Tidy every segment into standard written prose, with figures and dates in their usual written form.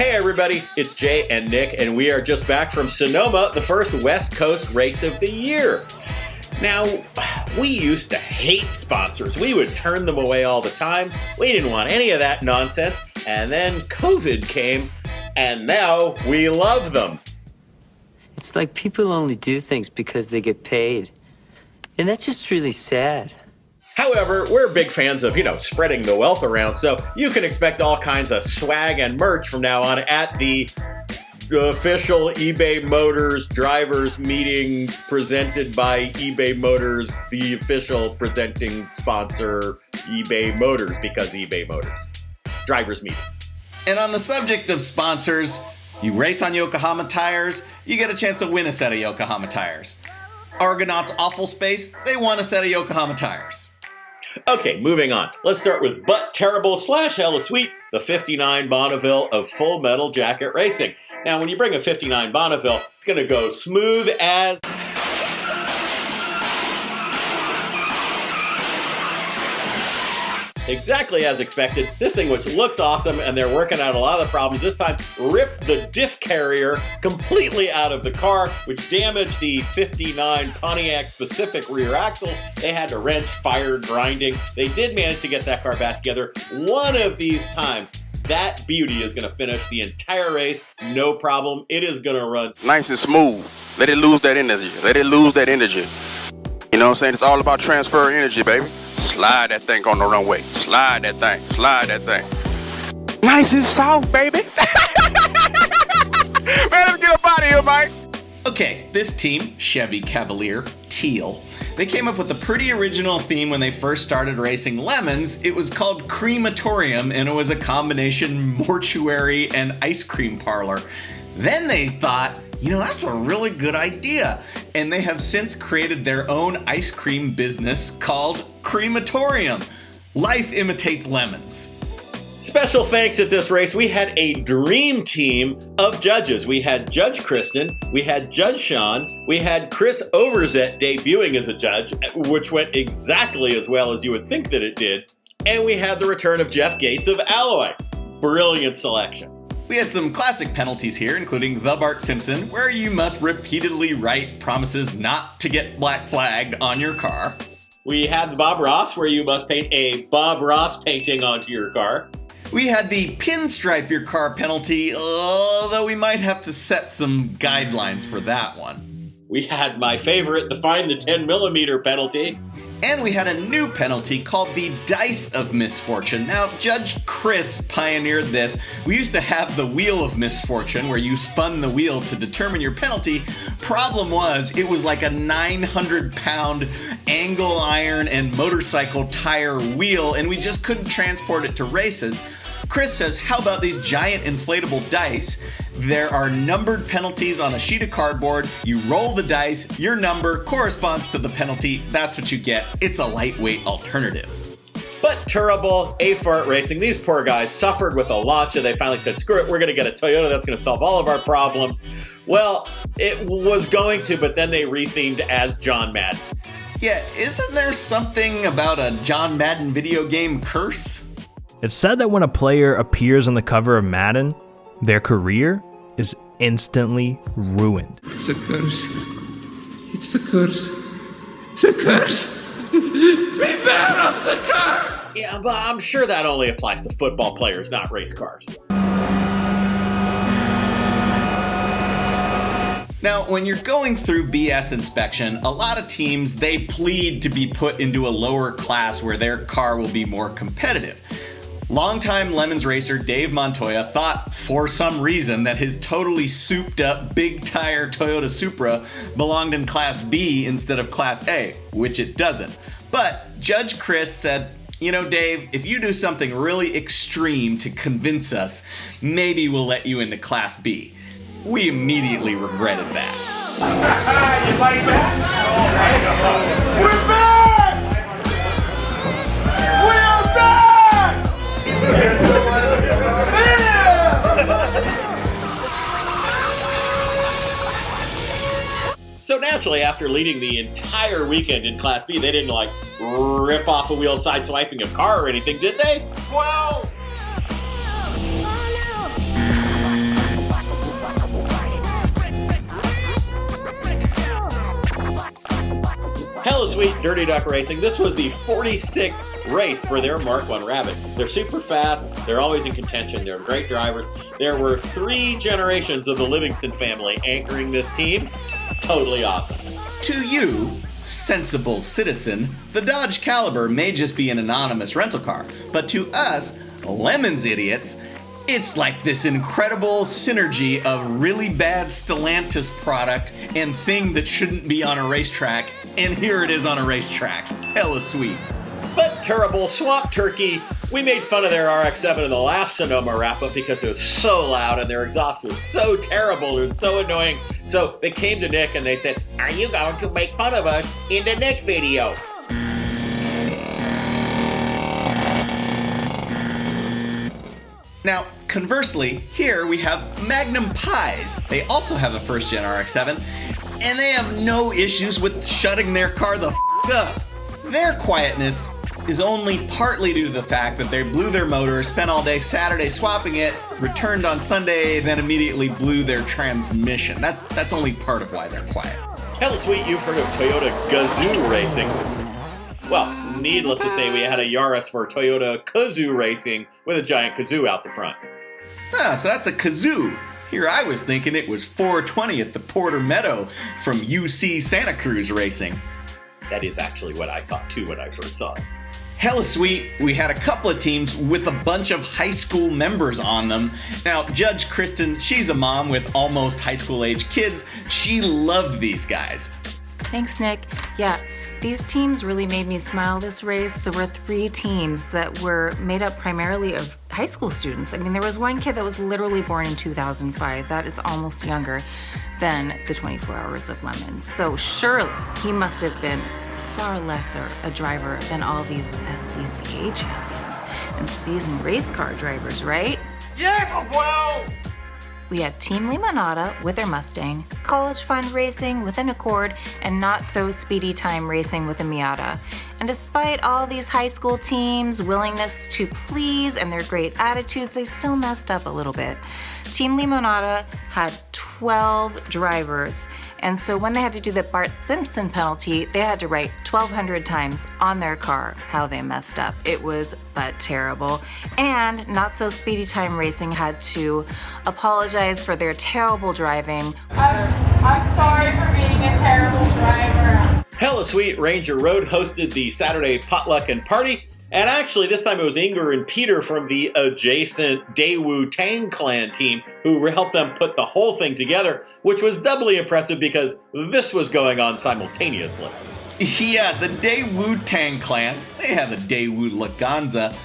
Hey everybody, it's Jay and Nick, and we are just back from Sonoma, the first West Coast race of the year. Now, we used to hate sponsors. We would turn them away all the time. We didn't want any of that nonsense. And then COVID came, and now we love them. It's like people only do things because they get paid. And that's just really sad. However, we're big fans of, spreading the wealth around, so you can expect all kinds of swag and merch from now on at the official eBay Motors drivers meeting presented by eBay Motors, the official presenting sponsor, eBay Motors, because eBay Motors. Drivers meeting. And on the subject of sponsors, you race on Yokohama tires, you get a chance to win a set of Yokohama tires. Argonauts Awful Space, they won a set of Yokohama tires. Okay, moving on. Let's start with But Terrible / Hella Sweet, the 59 Bonneville of Full Metal Jacket Racing. Now, when you bring a 59 Bonneville, it's going to go smooth as... Exactly as expected. This thing, which looks awesome, and they're working out a lot of the problems, this time ripped the diff carrier completely out of the car, which damaged the 59 Pontiac specific rear axle. They had to wrench, fire, grinding. They did manage to get that car back together. One of these times, that beauty is going to finish the entire race, no problem. It is going to run nice and smooth. Let it lose that energy. Let it lose that energy. You know what I'm saying? It's all about transfer energy, baby. Slide that thing on the runway. Slide that thing. Slide that thing. Nice and soft, baby. Man, let's get up out of here, Mike. Okay, this team, Chevy Cavalier, teal, they came up with a pretty original theme when they first started racing lemons. It was called Crematorium, and it was a combination mortuary and ice cream parlor. Then they thought, that's a really good idea. And they have since created their own ice cream business called Crematorium. Life imitates lemons. Special thanks at this race. We had a dream team of judges. We had Judge Kristin, we had Judge Sean, we had Chris Overzet debuting as a judge, which went exactly as well as you would think that it did. And we had the return of Jeff Gates of Alloy. Brilliant selection. We had some classic penalties here, including the Bart Simpson, where you must repeatedly write promises not to get black flagged on your car. We had the Bob Ross, where you must paint a Bob Ross painting onto your car. We had the pinstripe your car penalty, although we might have to set some guidelines for that one. We had my favorite, the Find the 10mm penalty. And we had a new penalty called the Dice of Misfortune. Now, Judge Chris pioneered this. We used to have the Wheel of Misfortune, where you spun the wheel to determine your penalty. Problem was, it was like a 900-pound angle iron and motorcycle tire wheel, and we just couldn't transport it to races. Chris says, how about these giant inflatable dice? There are numbered penalties on a sheet of cardboard. You roll the dice, your number corresponds to the penalty. That's what you get. It's a lightweight alternative. But terrible A-Fart Racing, these poor guys suffered with a launch, and they finally said, screw it, we're going to get a Toyota that's going to solve all of our problems. Well, it was going to, but then they rethemed as John Madden. Yeah, isn't there something about a John Madden video game curse? It's said that when a player appears on the cover of Madden, their career is instantly ruined. It's a curse. It's the curse. It's a curse. Beware of the curse! Yeah, but I'm sure that only applies to football players, not race cars. Now, when you're going through BS inspection, a lot of teams, they plead to be put into a lower class where their car will be more competitive. Longtime Lemons racer Dave Montoya thought, for some reason, that his totally souped-up big-tire Toyota Supra belonged in Class B instead of Class A, which it doesn't. But Judge Chris said, Dave, if you do something really extreme to convince us, maybe we'll let you into Class B. We immediately regretted that. You like that? We're back! We're back! So naturally, after leading the entire weekend in Class B, they didn't rip off a wheel sideswiping a car or anything, did they? Well... Hella Sweet Dirty Duck Racing. This was the 46th race for their Mark I Rabbit. They're super fast. They're always in contention. They're great drivers. There were 3 generations of the Livingston family anchoring this team. Totally awesome. To you, sensible citizen, the Dodge Caliber may just be an anonymous rental car, but to us, Lemons idiots, it's like this incredible synergy of really bad Stellantis product and thing that shouldn't be on a racetrack, and here it is on a racetrack. Hella sweet. But terrible Swamp Turkey. We made fun of their RX-7 in the last Sonoma Wrapup because it was so loud and their exhaust was so terrible, it was so annoying. So they came to Nick and they said, "Are you going to make fun of us in the Nick video?" Now, conversely, here we have Magnum Pies. They also have a first-gen RX-7, and they have no issues with shutting their car the f*** up. Their quietness is only partly due to the fact that they blew their motor, spent all day Saturday swapping it, returned on Sunday, then immediately blew their transmission. That's only part of why they're quiet. Hella Sweet, you've heard of Toyota Gazoo Racing. Well, needless to say, we had a Yaris for Toyota Kazoo Racing with a giant kazoo out the front. Ah, so that's a kazoo. Here I was thinking it was 420 at the Porter Meadow from UC Santa Cruz Racing. That is actually what I thought too when I first saw it. Hella sweet, we had a couple of teams with a bunch of high school members on them. Now, Judge Kristin, she's a mom with almost high school age kids. She loved these guys. Thanks, Nick. Yeah, these teams really made me smile this race. There were 3 teams that were made up primarily of high school students. I mean, there was one kid that was literally born in 2005. That is almost younger than the 24 Hours of Lemons. So surely he must have been far lesser a driver than all these SCCA champions and seasoned race car drivers, right? Yes, well! We had Team Limonada with their Mustang, College Fund Racing with an Accord, and Not So Speedy Time Racing with a Miata. And despite all these high school teams' willingness to please and their great attitudes, they still messed up a little bit. Team Limonada had 12 drivers, and so when they had to do the Bart Simpson penalty, they had to write 1,200 times on their car how they messed up. It was but terrible. And Not So Speedy Time Racing had to apologize for their terrible driving. I'm sorry for being a terrible driver. Hella Sweet Ranger Road hosted the Saturday potluck and party. And actually, this time it was Inger and Peter from the adjacent Daewoo Tang Clan team who helped them put the whole thing together, which was doubly impressive because this was going on simultaneously. Yeah, the Daewoo Tang Clan, they have a Daewoo Laganza.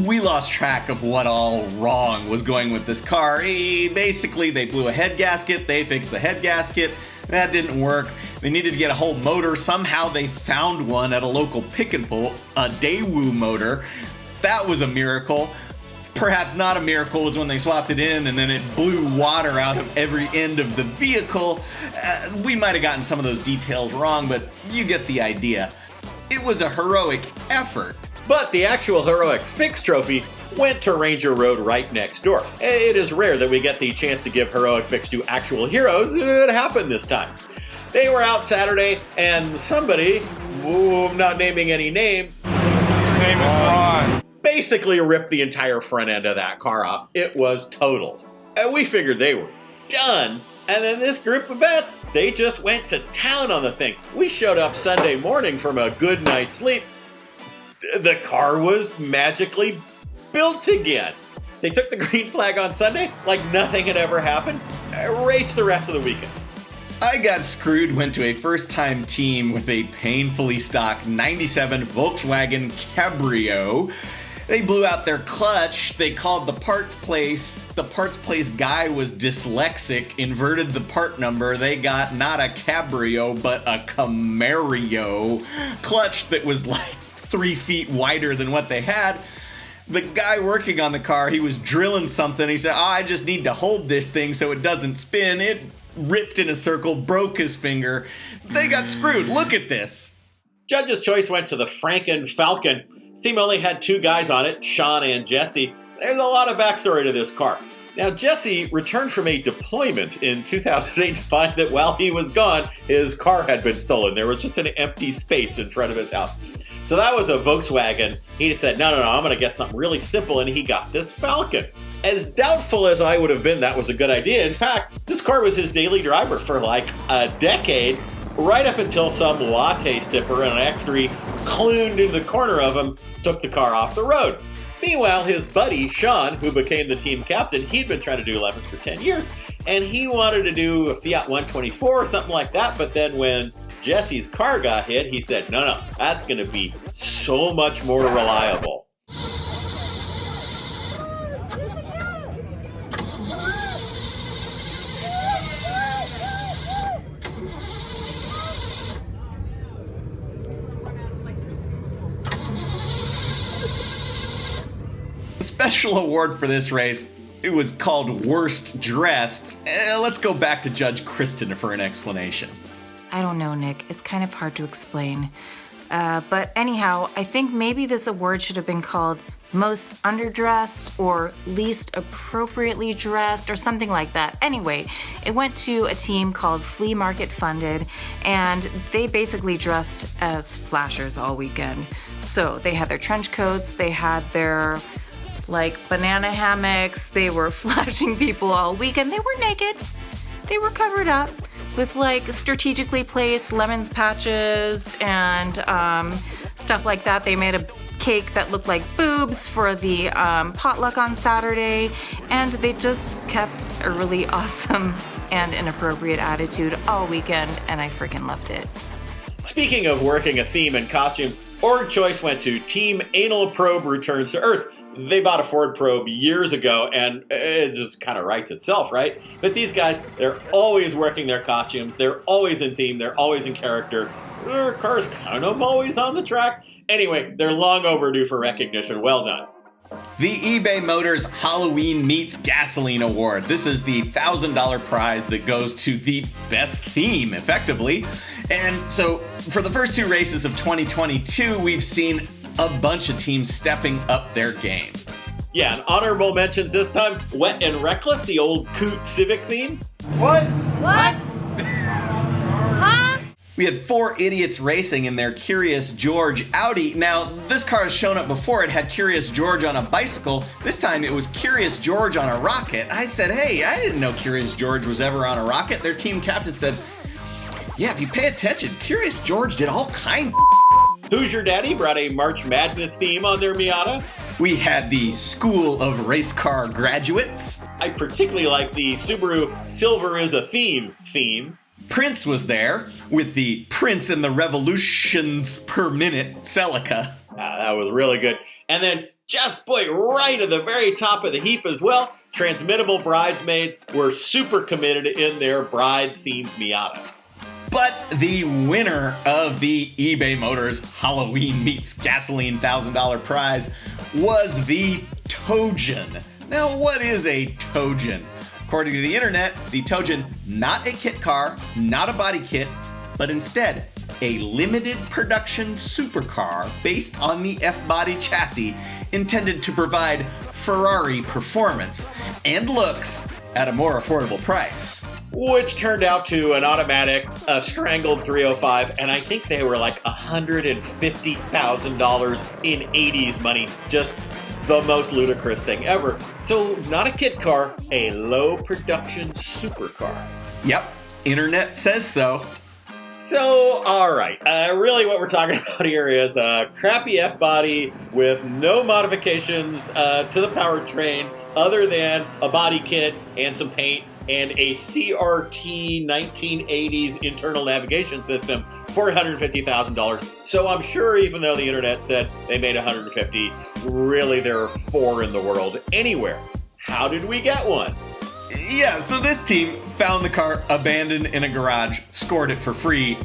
We lost track of what all wrong was going with this car. Basically, they blew a head gasket, they fixed the head gasket. That didn't work. They needed to get a whole motor. Somehow they found one at a local pick and pull, a Daewoo motor. That was a miracle. Perhaps not a miracle was when they swapped it in and then it blew water out of every end of the vehicle. We might have gotten some of those details wrong, but you get the idea. It was a heroic effort. But the actual heroic fix trophy went to Ranger Road right next door. It is rare that we get the chance to give heroic fix to actual heroes. It happened this time. They were out Saturday, and somebody, I'm not naming any names, His name is Ron. basically ripped the entire front end of that car off. It was total. And we figured they were done. And then this group of vets, they just went to town on the thing. We showed up Sunday morning from a good night's sleep. The car was magically built again. They took the green flag on Sunday like nothing had ever happened. Raced the rest of the weekend. I Got Screwed went to a first-time team with a painfully stock 97 Volkswagen Cabrio. They blew out their clutch. They called the parts place. The parts place guy was dyslexic, inverted the part number. They got not a Cabrio, but a Camario clutch that was like 3 feet wider than what they had. The guy working on the car, he was drilling something. He said, I just need to hold this thing so it doesn't spin. It ripped in a circle, broke his finger. They got screwed. Look at this. Judge's choice went to the Franken Falcon. This team only had 2 guys on it, Sean and Jesse. There's a lot of backstory to this car. Now, Jesse returned from a deployment in 2008 to find that while he was gone, his car had been stolen. There was just an empty space in front of his house. So that was a Volkswagen. He just said, no, I'm going to get something really simple, and he got this Falcon. As doubtful as I would have been that was a good idea, in fact, this car was his daily driver for like a decade, right up until some latte sipper and an X3 cluned in the corner of him, took the car off the road. Meanwhile, his buddy, Sean, who became the team captain, he'd been trying to do 11s for 10 years, and he wanted to do a Fiat 124 or something like that, but then when Jesse's car got hit, he said, no, that's going to be so much more reliable. Special award for this race. It was called Worst Dressed. Let's go back to Judge Kristin for an explanation. I don't know, Nick. It's kind of hard to explain. But anyhow, I think maybe this award should have been called Most Underdressed or Least Appropriately Dressed or something like that. Anyway, it went to a team called Flea Market Funded, and they basically dressed as flashers all weekend. So they had their trench coats, they had their banana hammocks, they were flashing people all weekend. They were naked. They were covered up with strategically placed lemons patches and stuff like that. They made a cake that looked like boobs for the potluck on Saturday, and they just kept a really awesome and inappropriate attitude all weekend, and I freaking loved it. Speaking of working a theme and costumes, org choice went to Team Anal Probe Returns to Earth. They bought a Ford Probe years ago, and it just kind of writes itself, right? But these guys, they're always working their costumes. They're always in theme. They're always in character. Their car's kind of always on the track. Anyway, they're long overdue for recognition. Well done. The eBay Motors Halloween Meets Gasoline Award. This is the $1,000 prize that goes to the best theme, effectively. And so, for the first two races of 2022, we've seen a bunch of teams stepping up their game. Yeah, and honorable mentions this time, Wet and Reckless, the old Coot Civic theme. What? Huh? We had 4 idiots racing in their Curious George Audi. Now, this car has shown up before. It had Curious George on a bicycle. This time it was Curious George on a rocket. I said, hey, I didn't know Curious George was ever on a rocket. Their team captain said, yeah, if you pay attention, Curious George did all kinds of Who's Your Daddy brought a March Madness theme on their Miata. We had the School of Race Car Graduates. I particularly like the Subaru Silver is a theme. Prince was there with the Prince and the Revolutions per Minute Celica. That was really good. And then right at the very top of the heap as well, Transmittable Bridesmaids were super committed in their bride-themed Miata. But the winner of the eBay Motors Halloween Meets Gasoline $1,000 prize was the Tojan. Now, what is a Tojan? According to the internet, the Tojan, not a kit car, not a body kit, but instead a limited production supercar based on the F-body chassis intended to provide Ferrari performance and looks at a more affordable price. Which turned out to an automatic, strangled 305, and I think they were like $150,000 in 80s money. Just the most ludicrous thing ever. So, not a kit car, a low production supercar. Yep, internet says so. So, alright, really what we're talking about here is a crappy F-body with no modifications to the powertrain other than a body kit and some paint and a CRT 1980s internal navigation system for $150,000. So I'm sure even though the internet said they made 150, really there are 4 in the world anywhere. How did we get one? Yeah, so this team found the car abandoned in a garage, scored it for free.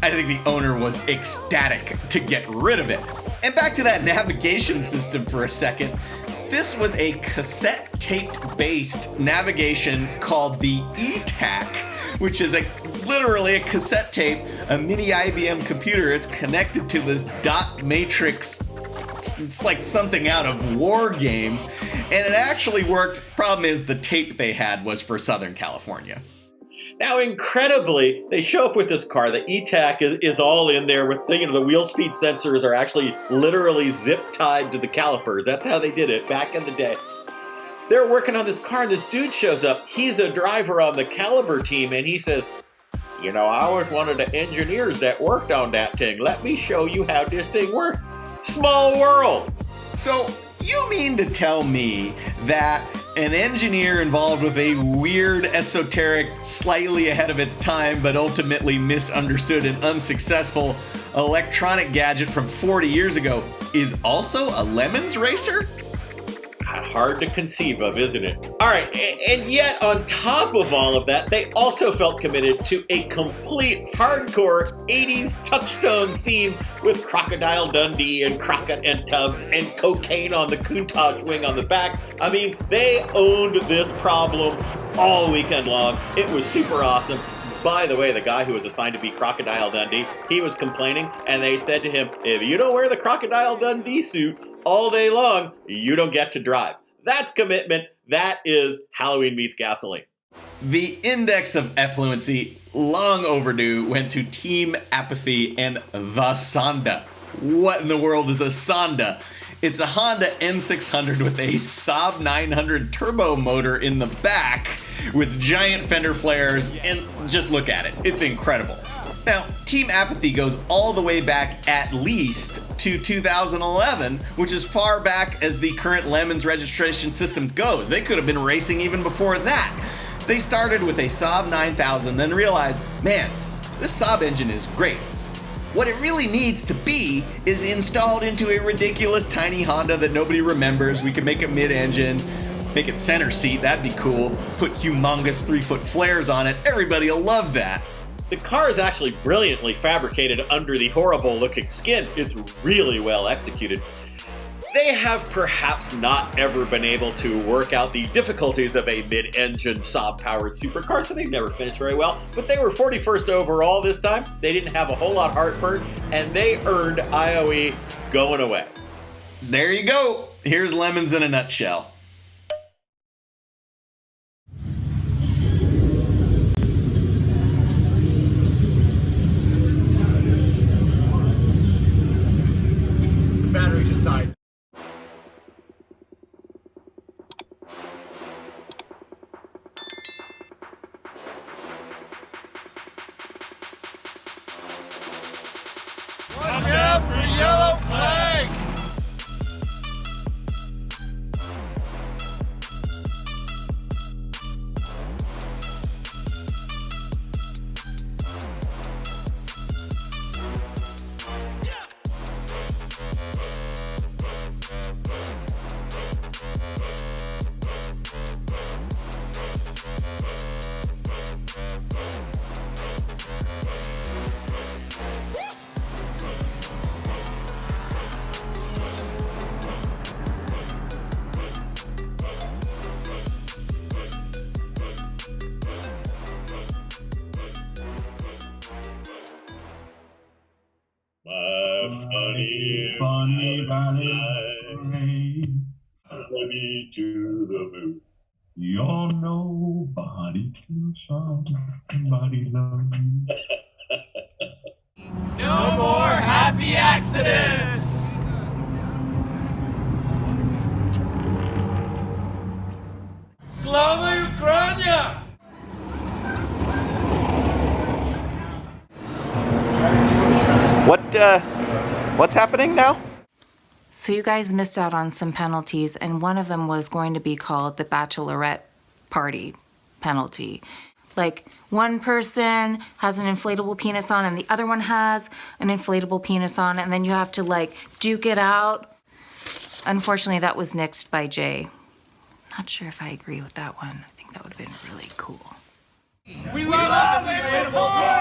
I think the owner was ecstatic to get rid of it. And back to that navigation system for a second. This was a cassette tape-based navigation called the ETAC, which is literally a cassette tape, a mini IBM computer. It's connected to this dot matrix It's like something out of War Games, and it actually worked. Problem is, the tape they had was for Southern California. Now, incredibly, they show up with this car. The E-TAC is all in there with the wheel speed sensors are actually literally zip tied to the calipers. That's how they did it back in the day. They're working on this car, and this dude shows up. He's a driver on the caliber team, and he says, I was one of the engineers that worked on that thing. Let me show you how this thing works. Small world. So, you mean to tell me that an engineer involved with a weird, esoteric, slightly ahead of its time, but ultimately misunderstood and unsuccessful electronic gadget from 40 years ago is also a Lemons racer? Hard to conceive of, isn't it? All right, and yet on top of all of that, they also felt committed to a complete hardcore 80s touchstone theme with Crocodile Dundee and Crockett and Tubbs and cocaine on the Countach wing on the back. I mean, they owned this problem all weekend long. It was super awesome. By the way, the guy who was assigned to be Crocodile Dundee, he was complaining, and they said to him, if you don't wear the Crocodile Dundee suit all day long, you don't get to drive. That's commitment. That is Halloween meets gasoline. The index of effluency, long overdue, went to Team Apathy and the Sonda. What in the world is a Sonda? It's a Honda N600 with a Saab 900 turbo motor in the back with giant fender flares, and just look at it. It's incredible. Now, Team Apathy goes all the way back at least to 2011, which is far back as the current Lemons registration system goes. They could have been racing even before that. They started with a Saab 9000, then realized, man, this Saab engine is great. What it really needs to be is installed into a ridiculous tiny Honda that nobody remembers. We could make it mid-engine, make it center seat, that'd be cool. Put humongous 3-foot flares on it, everybody will love that. The car is actually brilliantly fabricated under the horrible-looking skin. It's really well executed. They have perhaps not ever been able to work out the difficulties of a mid-engine Saab-powered supercar, so they've never finished very well. But they were 41st overall this time. They didn't have a whole lot of heartburn, and they earned IOE going away. There you go. Here's Lemons in a nutshell. Battery just died. Watch out for yellow flags! Funny Valentine, ready to the moon. You're nobody to somebody love you. No more happy accidents! Slava Ukraina! What's happening now? So you guys missed out on some penalties, and one of them was going to be called the bachelorette party penalty. Like, one person has an inflatable penis on and the other one has an inflatable penis on, and then you have to, like, duke it out. Unfortunately, that was nixed by Jay. Not sure if I agree with that one. I think that would have been really cool. We love it!